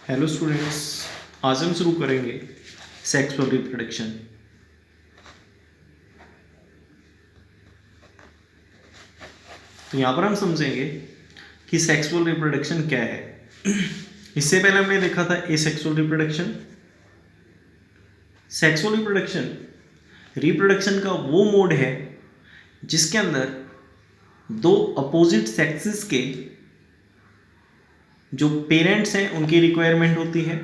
Hello students, आज हम शुरू करेंगे सेक्सुअल रिप्रोडक्शन। तो यहाँ पर हम समझेंगे कि सेक्सुअल रिप्रोडक्शन क्या है। इससे पहले हमने देखा था एसेक्सुअल रिप्रोडक्शन। सेक्सुअल रिप्रोडक्शन का वो मोड है जिसके अंदर दो अपोजिट सेक्सेस के जो पेरेंट्स हैं उनकी रिक्वायरमेंट होती है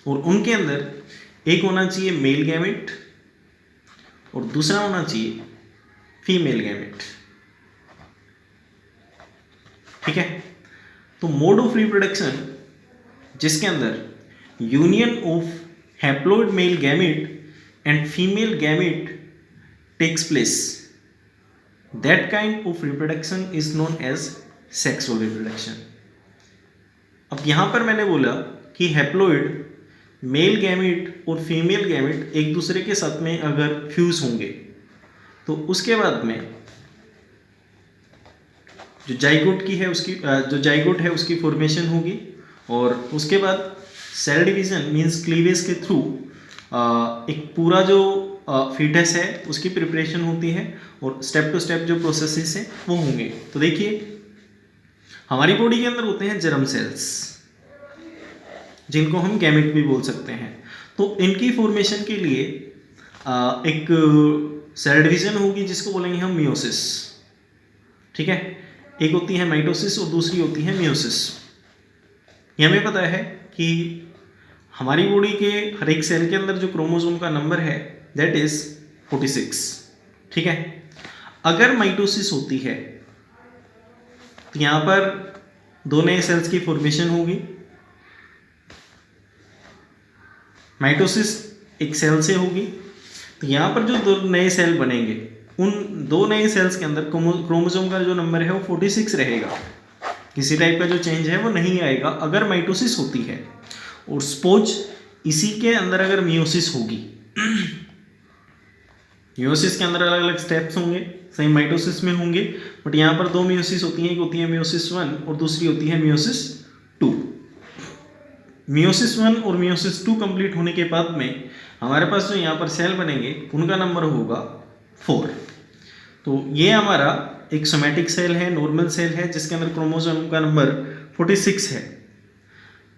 और उनके अंदर एक होना चाहिए मेल गैमेट और दूसरा होना चाहिए फीमेल गैमेट। ठीक है, तो मोड ऑफ रिप्रोडक्शन जिसके अंदर union of haploid male gamete and female gamete takes place, that kind of reproduction is known as sexual reproduction. अब यहां पर मैंने बोला कि हैप्लॉइड मेल गैमेट और फीमेल गैमेट एक दूसरे के साथ में अगर फ्यूज होंगे तो उसके बाद में जो जाइगोट की है उसकी जो जाइगोट है उसकी फॉर्मेशन होगी और उसके बाद सेल डिवीजन मींस क्लीवेज के थ्रू एक पूरा जो फीटस है उसकी प्रिपरेशन होती है और स्टेप टू स्टेप जो प्रोसेसेस हैं वो होंगे। तो देखिए, हमारी बॉडी के अंदर होते हैं जर्म सेल्स जिनको हम गैमेट भी बोल सकते हैं। तो इनकी फॉर्मेशन के लिए एक सेल डिवीजन होगी जिसको बोलेंगे हम मियोसिस। ठीक है, एक होती है माइटोसिस और दूसरी होती है मियोसिस। ये हमें पता है कि हमारी बॉडी के हर एक सेल के अंदर जो क्रोमोसोम का नंबर है दैट इज 46। ठीक है, अगर माइटोसिस होती है तो यहाँ पर दो नए सेल्स की फॉर्मेशन होगी। माइटोसिस एक सेल से होगी तो यहाँ पर जो दो नए सेल बनेंगे उन दो नए सेल्स के अंदर क्रोमोसोम का जो नंबर है वो 46 रहेगा। किसी टाइप का जो चेंज है वो नहीं आएगा अगर माइटोसिस होती है। और सपोज इसी के अंदर अगर मियोसिस होगी, मियोसिस के अंदर अलग अलग स्टेप्स होंगे, सेम माइटोसिस में होंगे, बट यहाँ पर दो मियोसिस होती हैं, एक होती है मियोसिस 1 और दूसरी होती है मियोसिस 2। मियोसिस 1 और मियोसिस 2 कंप्लीट होने के बाद में हमारे पास जो यहाँ पर सेल बनेंगे उनका नंबर होगा 4। तो ये हमारा एक सोमैटिक सेल है, नॉर्मल सेल है जिसके अंदर क्रोमोसोम का नंबर 46 है।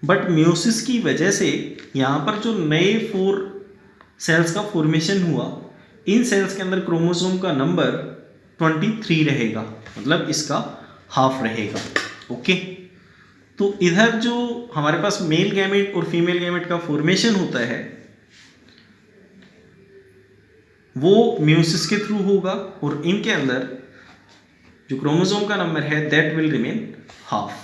बट मियोसिस की वजह से यहाँ पर जो नए 4 सेल्स का फॉर्मेशन हुआ, इन सेल्स के अंदर क्रोमोसोम का नंबर 23 रहेगा, मतलब इसका हाफ रहेगा। ओके, तो इधर जो हमारे पास मेल गैमेट और फीमेल गैमेट का फॉर्मेशन होता है वो मियोसिस के थ्रू होगा और इनके अंदर जो क्रोमोसोम का नंबर है दैट विल रिमेन हाफ।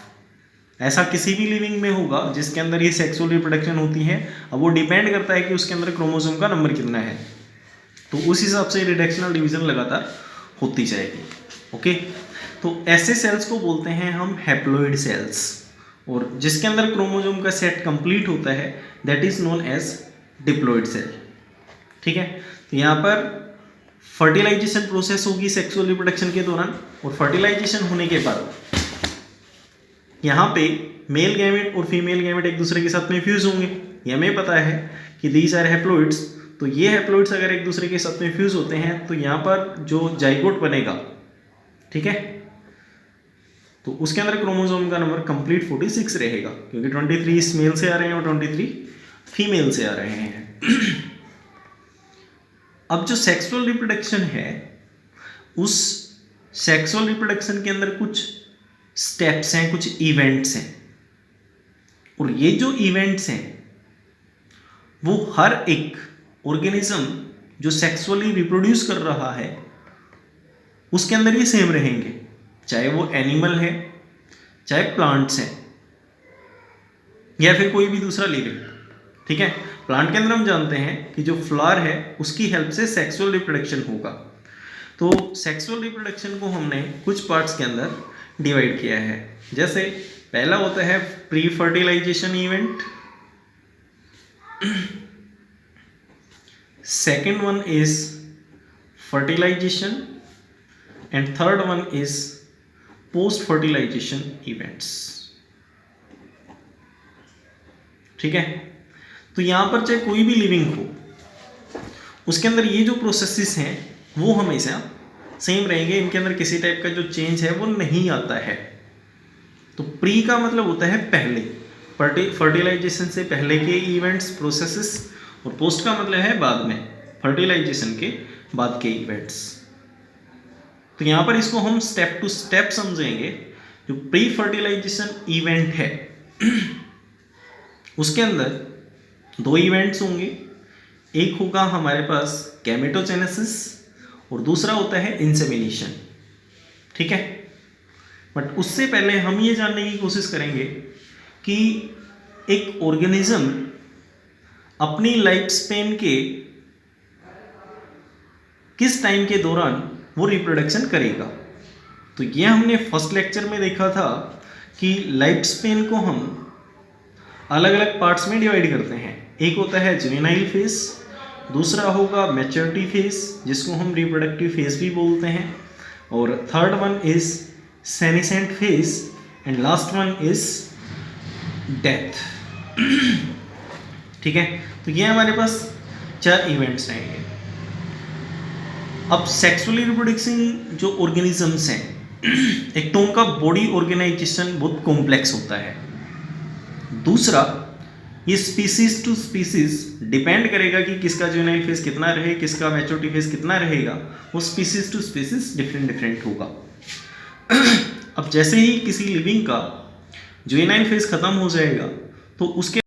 ऐसा किसी भी लिविंग में होगा जिसके अंदर ये सेक्सुअल रिप्रोडक्शन होती है। अब वो डिपेंड करता है कि उसके अंदर क्रोमोसोम का नंबर कितना है, तो उस हिसाब से रिडक्शनल डिवीजन लगातार होती जाएगी। ओके, तो ऐसे सेल्स को बोलते हैं हम हैप्लॉइड सेल्स और जिसके अंदर क्रोमोसोम का सेट कंप्लीट होता है that is known as diploid cell. ठीक है, तो यहाँ पर फर्टिलाइजेशन प्रोसेस होगी सेक्सुअल रिप्रोडक्शन के दौरान और फर्टिलाइजेशन होने के बाद यहाँ पे मेल गैमेट और फीमेल गैमेट एक दूसरे के साथ में फ्यूज होंगे। ये हमें पता है कि दीज आर हैप्लॉइड्स। तो ये हैप्लॉइड्स अगर एक दूसरे के साथ में फ्यूज होते हैं तो यहाँ पर जो जाइगोट बनेगा, ठीक है, तो उसके अंदर क्रोमोसोम का नंबर कंप्लीट 46 रहेगा क्योंकि 23 मेल से आ रहे हैं और 23 फीमेल से आ रहे हैं। अब जो सेक्सुअल रिप्रोडक्शन है उस सेक्सुअल रिप्रोडक्शन के अंदर कुछ स्टेप्स हैं, कुछ इवेंट्स हैं और ये जो इवेंट्स हैं वो हर एक ऑर्गेनिज्म जो सेक्सुअली रिप्रोड्यूस कर रहा है उसके अंदर ये सेम रहेंगे, चाहे वो एनिमल है, चाहे प्लांट्स हैं या फिर कोई भी दूसरा लिविंग। ठीक है, प्लांट के अंदर हम जानते हैं कि जो फ्लावर है उसकी हेल्प से सेक्सुअल रिप्रोडक्शन होगा। तो सेक्सुअल रिप्रोडक्शन को हमने कुछ पार्ट्स के अंदर डिवाइड किया है। जैसे पहला होता है pre fertilisation event, second one is fertilisation and third one is post fertilisation events. ठीक है। तो यहाँ पर चाहे कोई भी लिविंग हो, उसके अंदर ये जो प्रोसेसेस हैं वो हमेशा सेम रहेंगे, इनके अंदर किसी टाइप का जो चेंज है वो नहीं आता है। तो प्री का मतलब होता है पहले, फर्टिलाइजेशन से पहले के इवेंट्स, प्रोसेसेस, और पोस्ट का मतलब है बाद में, फर्टिलाइजेशन के बाद के इवेंट्स। तो यहाँ पर इसको हम स्टेप टू स्टेप समझेंगे। जो प्री फर्टिलाइजेशन इवेंट है उसके अंदर दो इवेंट्स होंगे, एक होगा हमारे पास गैमेटोजेनेसिस और दूसरा होता है इंसेमिनेशन, ठीक है। बट उससे पहले हम ये जानने की कोशिश करेंगे कि एक ऑर्गेनिज्म अपनी लाइफ स्पेन के किस टाइम के दौरान वो रिप्रोडक्शन करेगा। तो ये हमने फर्स्ट लेक्चर में देखा था कि लाइफ स्पेन को हम अलग अलग पार्ट्स में डिवाइड करते हैं। एक होता है जुवेनाइल फेज, दूसरा होगा मैच्योरिटी फेज जिसको हम रिप्रोडक्टिव फेज भी बोलते हैं, और third one is senescent phase, and last one is death, ठीक है। तो ये हमारे पास 4 इवेंट्स रहेंगे। अब सेक्सुअली रिप्रोडक्शन जो ऑर्गेनिजम्स हैं, एक तो उनका बॉडी ऑर्गेनाइजेशन बहुत कॉम्प्लेक्स होता है, दूसरा ये स्पीसीज टू स्पीसीज डिपेंड करेगा कि किसका जुवेनाइल फेज कितना रहे, किसका मैच्योरिटी फेज कितना रहेगा, वो स्पीसीज टू स्पीसीज डिफरेंट होगा। अब जैसे ही किसी लिविंग का जुवेनाइल फेज खत्म हो जाएगा तो उसके